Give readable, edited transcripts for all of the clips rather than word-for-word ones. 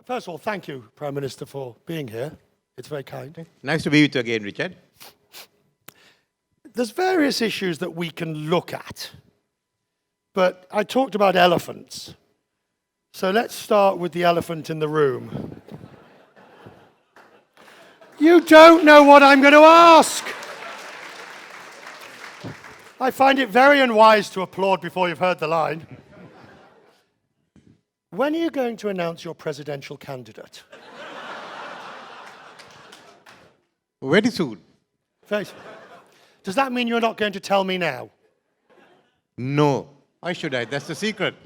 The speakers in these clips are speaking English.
First of all, thank you, Prime Minister, for being here. It's very kind. Nice to be with you again, Richard. There's various issues that we can look at, but I talked about elephants. So let's start with the elephant in the room. You don't know what I'm going to ask. I find it very unwise to applaud before you've heard the line. When are you going to announce your presidential candidate? Very soon. Does that mean you're not going to tell me now? No. Why should I? That's the secret.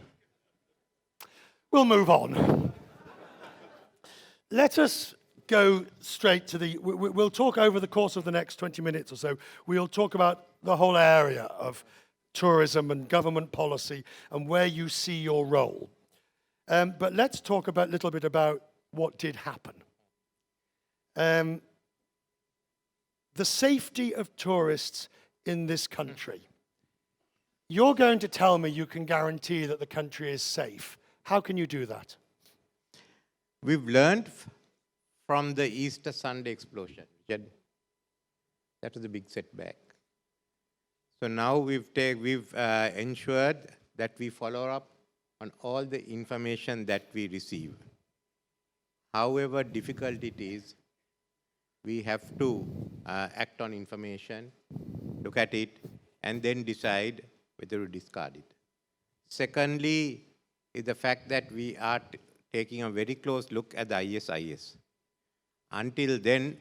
We'll move on. Let us go straight to the... We'll talk over the course of the next 20 minutes or so. We'll talk about the whole area of tourism and government policy and where you see your role. But let's talk a little bit about what did happen. The safety of tourists in this country. You're going to tell me you can guarantee that the country is safe. How can you do that? We've learned from the Easter Sunday explosion. That was a big setback. So now we've ensured that we follow up on all the information that we receive. However difficult it is, we have to act on information, look at it, and then decide whether to discard it. Secondly, is the fact that we are taking a very close look at the ISIS. Until then,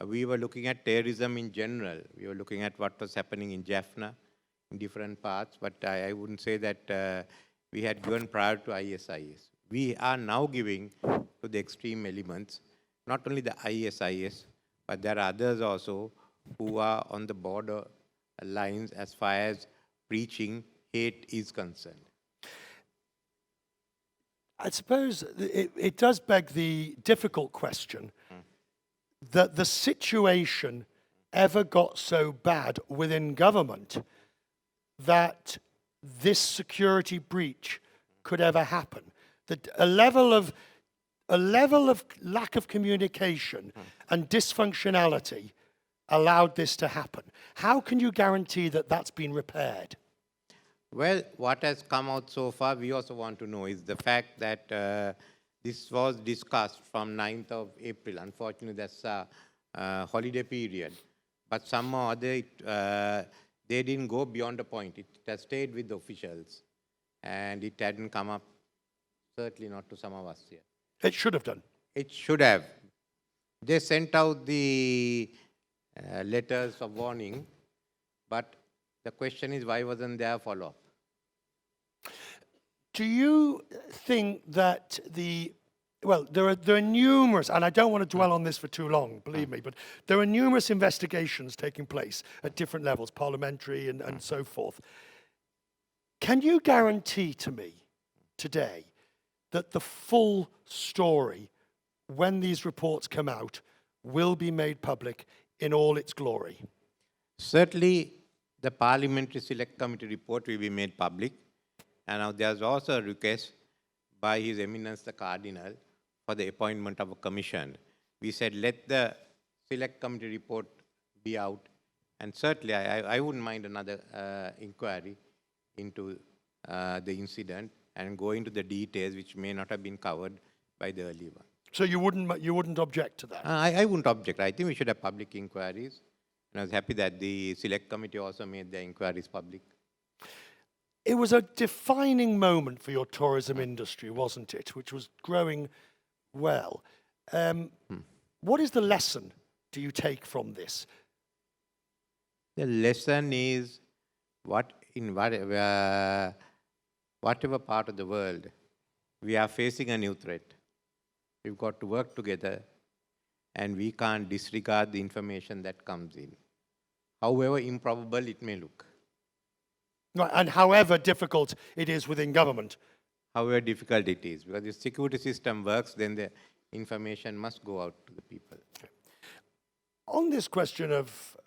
we were looking at terrorism in general. We were looking at what was happening in Jaffna, in different parts, but I wouldn't say that we had given prior to ISIS. We are now giving to the extreme elements, not only the ISIS, but there are others also who are on the border lines as far as preaching hate is concerned. I suppose it does beg the difficult question that the situation ever got so bad within government that this security breach could ever happen. That a level of lack of communication and dysfunctionality allowed this to happen. How can you guarantee that that's been repaired? Well, what has come out so far, we also want to know, is the fact that this was discussed from 9th of April. Unfortunately, that's a holiday period. But somehow or other, they didn't go beyond a point. It has stayed with the officials. And it hadn't come up, certainly not to some of us here. It should have done. It should have. They sent out the letters of warning, but the question is, why wasn't there a follow-up? Do you think that there are numerous, and I don't want to dwell on this for too long, believe me, but there are numerous investigations taking place at different levels, parliamentary and so forth. Can you guarantee to me today that the full story, when these reports come out, will be made public in all its glory? Certainly, the Parliamentary Select Committee report will be made public. And now there's also a request by His Eminence the Cardinal for the appointment of a commission. We said, let the Select Committee report be out. And certainly, I wouldn't mind another inquiry into the incident and go into the details which may not have been covered by the earlier one. So you wouldn't object to that? I wouldn't object. I think we should have public inquiries. And I was happy that the Select Committee also made their inquiries public. It was a defining moment for your tourism industry, wasn't it? Which was growing well. What is the lesson do you take from this? The lesson is whatever part of the world, we are facing a new threat. We've got to work together, and we can't disregard the information that comes in, however improbable it may look. Right, and however difficult it is within government. However difficult it is, because if the security system works, then the information must go out to the people. Okay. On this question of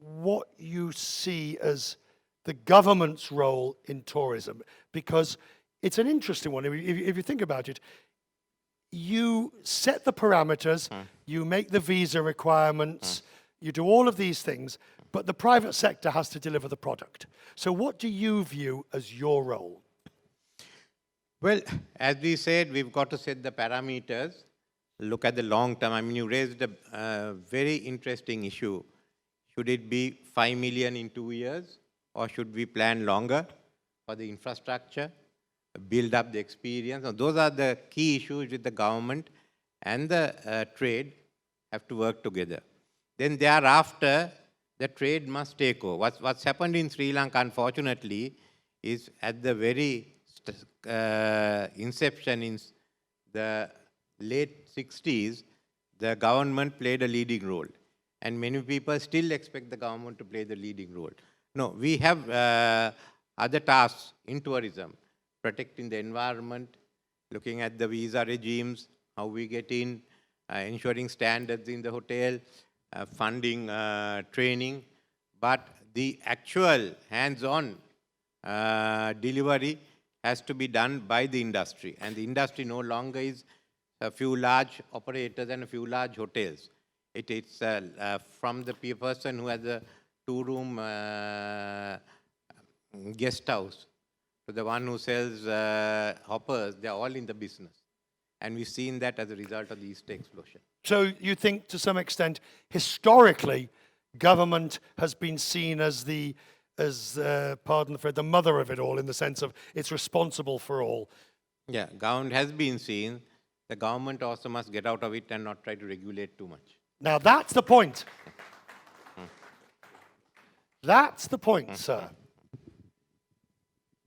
what you see as the government's role in tourism, because it's an interesting one. If you think about it, you set the parameters, you make the visa requirements, you do all of these things, but the private sector has to deliver the product. So what do you view as your role? Well, as we said, we've got to set the parameters, look at the long term. I mean, you raised a very interesting issue. Should it be 5 million in 2 years, or should we plan longer for the infrastructure, build up the experience? Now, those are the key issues with the government and the trade have to work together. Then thereafter, the trade must take over. What's happened in Sri Lanka, unfortunately, is at the very inception in the late 60s, the government played a leading role. And many people still expect the government to play the leading role. No, we have other tasks in tourism, protecting the environment, looking at the visa regimes, how we get in, ensuring standards in the hotel, funding training. But the actual hands-on delivery has to be done by the industry. And the industry no longer is a few large operators and a few large hotels. It's from the person who has a 2-room guest house to the one who sells hoppers. They're all in the business. And we've seen that as a result of the Easter explosion. So you think, to some extent, historically, government has been seen as pardon the phrase, the mother of it all, in the sense of it's responsible for all. Yeah, government has been seen. The government also must get out of it and not try to regulate too much. Now that's the point. That's the point, sir.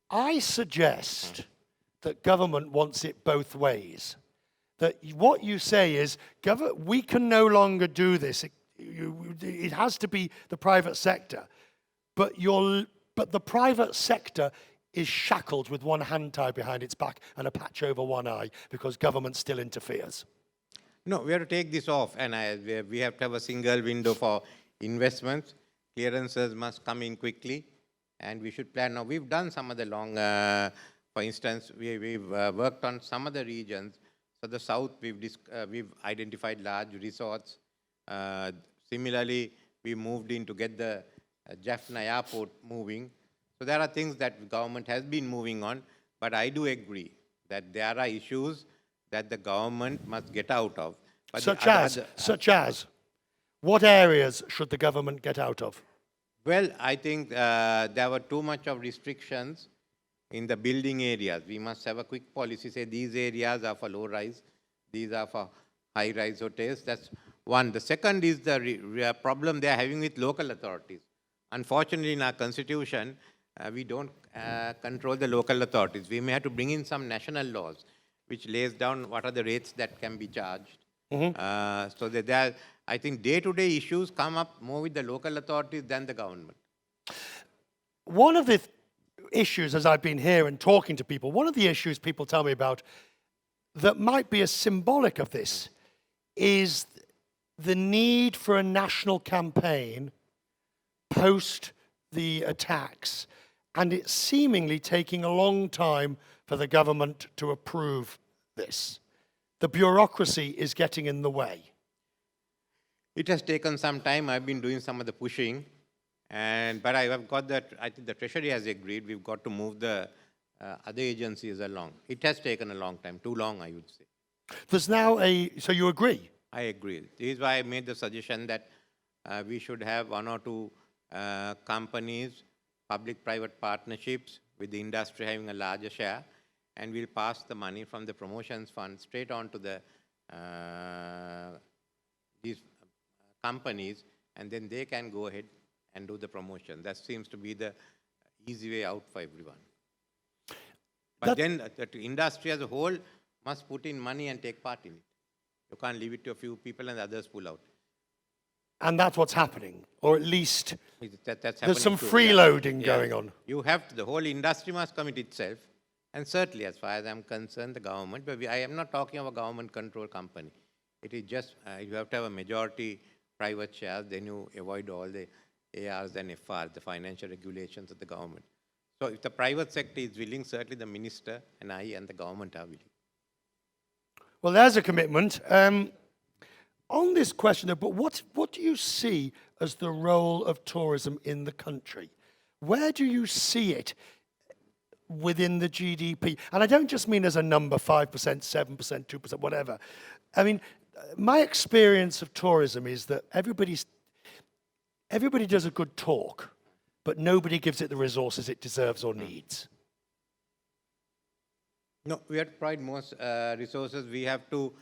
I suggest that government wants it both ways. That what you say is, we can no longer do this. It has to be the private sector. But the private sector is shackled with one hand tied behind its back and a patch over one eye because government still interferes. No, we have to take this off, and we have to have a single window for investments. Clearances must come in quickly, and we should plan. Now, we've done some of the long, for instance, we've worked on some of the regions. So the south, we've identified large resorts. Similarly, we moved in to get the Jaffna airport moving. So there are things that the government has been moving on, but I do agree that there are issues that the government must get out of. But such as? What areas should the government get out of? Well, I think there were too much of restrictions in the building areas. We must have a quick policy, say these areas are for low-rise, these are for high-rise hotels. That's one. The second is the problem they are having with local authorities. Unfortunately, in our constitution, we don't control the local authorities. We may have to bring in some national laws which lays down what are the rates that can be charged. So that I think day-to-day issues come up more with the local authorities than the government. One of the issues, as I've been here and talking to people, one of the issues people tell me about that might be a symbolic of this is the need for a national campaign post the attacks, and it's seemingly taking a long time for the government to approve this. The bureaucracy is getting in the way. It has taken some time. I've been doing some of the pushing, but I have got that. I think the Treasury has agreed. We've got to move the other agencies along. It has taken a long time, too long, I would say. There's now so you agree? I agree. This is why I made the suggestion that we should have 1 or 2 companies, public-private partnerships with the industry having a larger share, and we'll pass the money from the promotions fund straight on to the these companies, and then they can go ahead and do the promotion. That seems to be the easy way out for everyone. But then the industry as a whole must put in money and take part in it. You can't leave it to a few people and the others pull out. And that's what's happening, or at least that's there's some too, freeloading going on. You have to, the whole industry must commit itself, and certainly, as far as I'm concerned, the government, but I am not talking of a government-controlled company. It is just, you have to have a majority private shares, then you avoid all the ARs and FRs, the financial regulations of the government. So if the private sector is willing, certainly the minister and I and the government are willing. Well, there's a commitment. On this question, though, but what do you see as the role of tourism in the country? Where do you see it within the GDP? And I don't just mean as a number, 5%, 7%, 2%, whatever. I mean, my experience of tourism is that everybody does a good talk, but nobody gives it the resources it deserves or needs. No, we have to provide most resources. We have to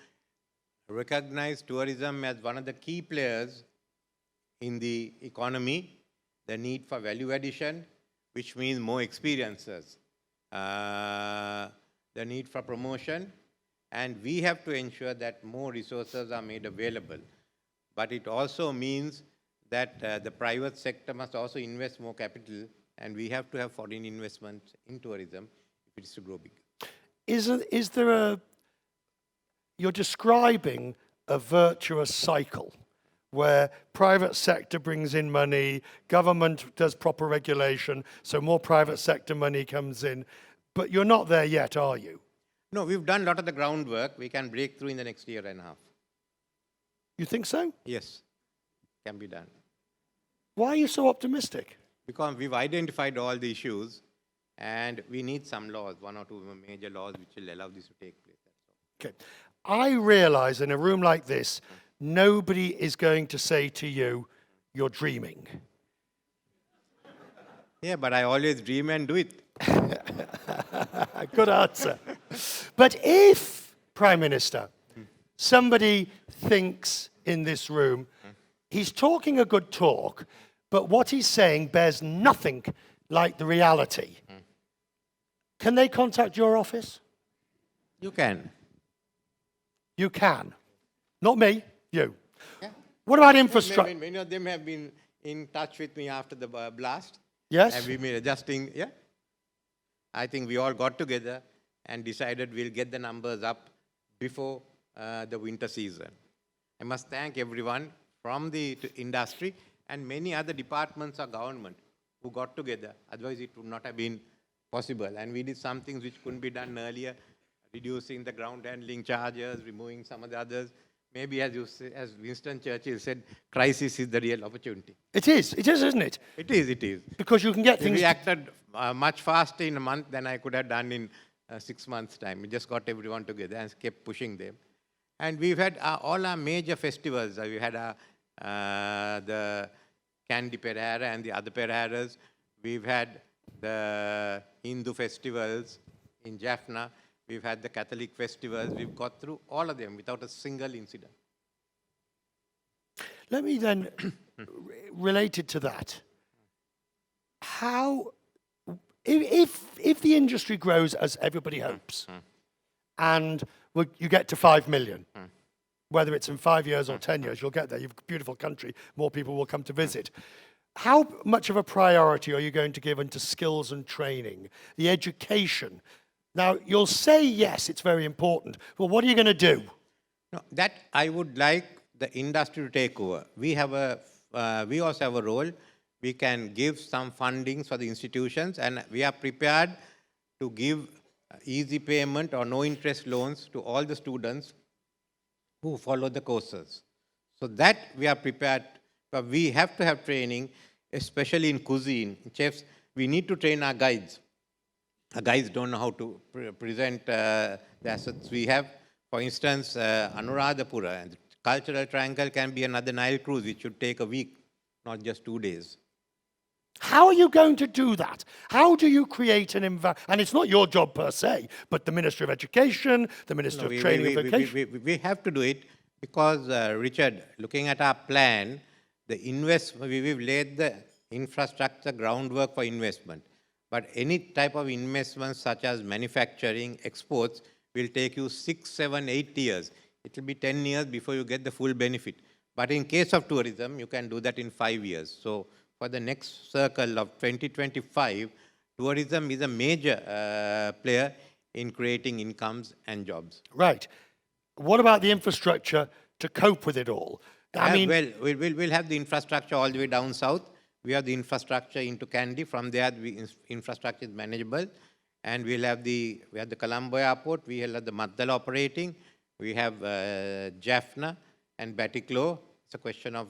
recognize tourism as one of the key players in the economy, the need for value addition, which means more experiences, the need for promotion, and we have to ensure that more resources are made available. But it also means that the private sector must also invest more capital, and we have to have foreign investment in tourism if it is to grow big. Is there you're describing a virtuous cycle where private sector brings in money, government does proper regulation, so more private sector money comes in, but you're not there yet, are you? No, we've done a lot of the groundwork. We can break through in the next year and a half. You think so? Yes, can be done. Why are you so optimistic? Because we've identified all the issues, and we need some laws, 1 or 2 major laws which will allow this to take place. Okay. I realize in a room like this, nobody is going to say to you, you're dreaming. Yeah, but I always dream and do it. Good answer. But if, Prime Minister, somebody thinks in this room, he's talking a good talk, but what he's saying bears nothing like the reality, can they contact your office? You can. You can. Not me, you. Yeah. What about infrastructure? Many of them have been in touch with me after the blast. Yes. And we've been adjusting, yeah. I think we all got together and decided we'll get the numbers up before the winter season. I must thank everyone from the industry and many other departments of government who got together. Otherwise, it would not have been possible. And we did some things which couldn't be done earlier, reducing the ground handling charges, removing some of the others. Maybe as Winston Churchill said, crisis is the real opportunity. It is, isn't it? It is. Because you can get things... We reacted much faster in a month than I could have done in 6 months' time. We just got everyone together and kept pushing them. And we've had all our major festivals. We had the Candy Perhara and the other Perharas. We've had the Hindu festivals in Jaffna. We've had the Catholic festivals. We've got through all of them without a single incident. Let me then, related to that, how, if the industry grows as everybody hopes, and you get to 5 million, whether it's in 5 years or 10 years, you'll get there. You've a beautiful country. More people will come to visit. How much of a priority are you going to give into skills and training, the education? Now, you'll say, yes, it's very important. Well, what are you going to do? No, that I would like the industry to take over. We also have a role. We can give some fundings for the institutions, and we are prepared to give easy payment or no interest loans to all the students who follow the courses. So that we are prepared, but we have to have training, especially in cuisine. Chefs, we need to train our guides. Our guides don't know how to present the assets we have. For instance, Anuradhapura, and the cultural triangle can be another Nile cruise, which should take a week, not just 2 days. How are you going to do that? How do you create an environment? And it's not your job per se, but the Ministry of Education, the Minister of Training and Vocation. We have to do it because, Richard, looking at our plan, we've laid the infrastructure groundwork for investment. But any type of investment such as manufacturing, exports, will take you 6, 7, 8 years. It will be 10 years before you get the full benefit. But in case of tourism, you can do that in 5 years. So for the next circle of 2025, tourism is a major player in creating incomes and jobs. Right. What about the infrastructure to cope with it all? Well, we'll have the infrastructure all the way down south. We have the infrastructure into Kandy. From there, the infrastructure is manageable. And we have the Colombo airport. We will have the Maddala operating. We have Jaffna and Batticaloa. It's a question of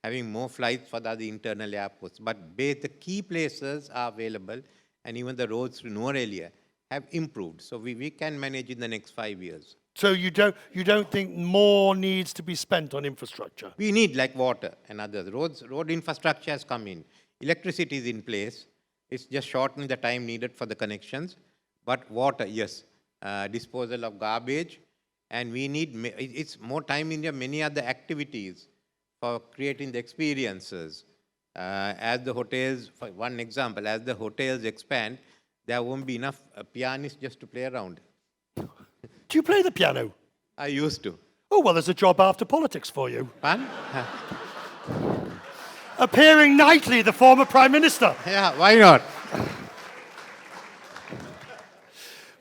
having more flights for the other internal airports. But the key places are available, and even the roads to Nuwara have improved. So we can manage in the next 5 years. So you don't think more needs to be spent on infrastructure? We need like water and others. Road infrastructure has come in. Electricity is in place. It's just shortening the time needed for the connections. But water, yes. Disposal of garbage. And we need, it's more time in many other activities for creating the experiences. As the hotels, for one example, as the hotels expand, there won't be enough pianists just to play around. Do you play the piano? I used to. Oh, well, there's a job after politics for you. Fun? Appearing nightly, the former Prime Minister. Yeah, why not?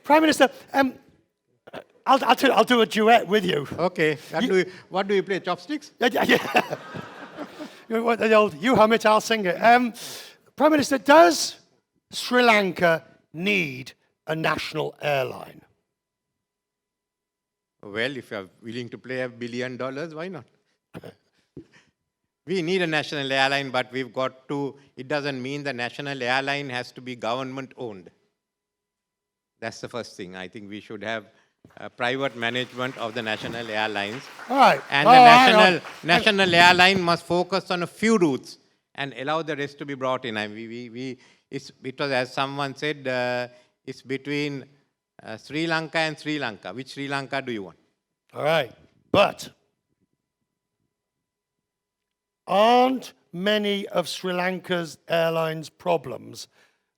Prime Minister, I'll do a duet with you. Okay. What do you play? Chopsticks? Yeah. The old, you hum it, I'll sing it. Prime Minister, does Sri Lanka need a national airline? Well, if you're willing to pay $1 billion, why not? We need a national airline, but we've got to, it doesn't mean the national airline has to be government-owned. That's the first thing. I think we should have private management of the national airlines. All right. And the national airline must focus on a few routes and allow the rest to be brought in. I mean, it was, as someone said, it's between Sri Lanka and Sri Lanka. Which Sri Lanka do you want? All right. But aren't many of Sri Lanka's airlines' problems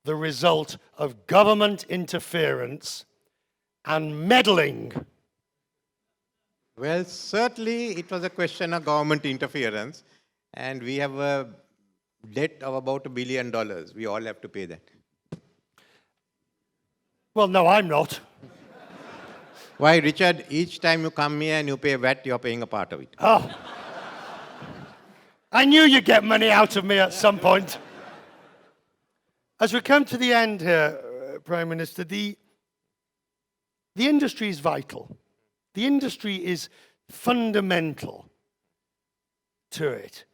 the result of government interference and meddling? Well, certainly it was a question of government interference, and we have a debt of about $1 billion. We all have to pay that. Well, no, I'm not. Why, Richard, each time you come here and you pay VAT, you're paying a part of it. Oh. I knew you'd get money out of me at some point. As we come to the end here, Prime Minister, the industry is vital. The industry is fundamental to it.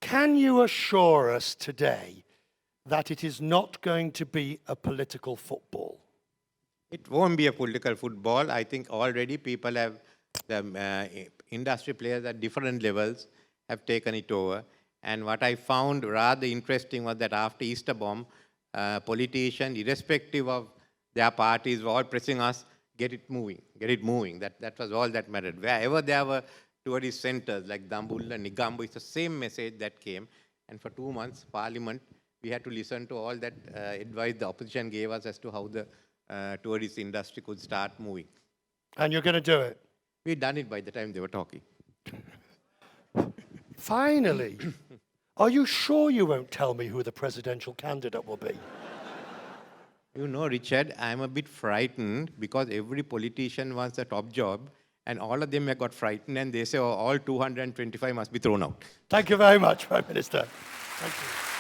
Can you assure us today that it is not going to be a political football? It won't be a political football. I think already people have, the industry players at different levels have taken it over. And what I found rather interesting was that after Easter bomb, politicians, irrespective of their parties, were all pressing us, get it moving, get it moving. That was all that mattered. Wherever there were tourist centers like Dambulla, Negombo, it's the same message that came. And for 2 months, Parliament, we had to listen to all that advice the opposition gave us as to how the tourist industry could start moving. And you're going to do it? We'd done it by the time they were talking. Finally. Are you sure you won't tell me who the presidential candidate will be? You know, Richard, I'm a bit frightened because every politician wants a top job and all of them have got frightened and they say, oh, all 225 must be thrown out. Thank you very much, Prime Minister. Thank you.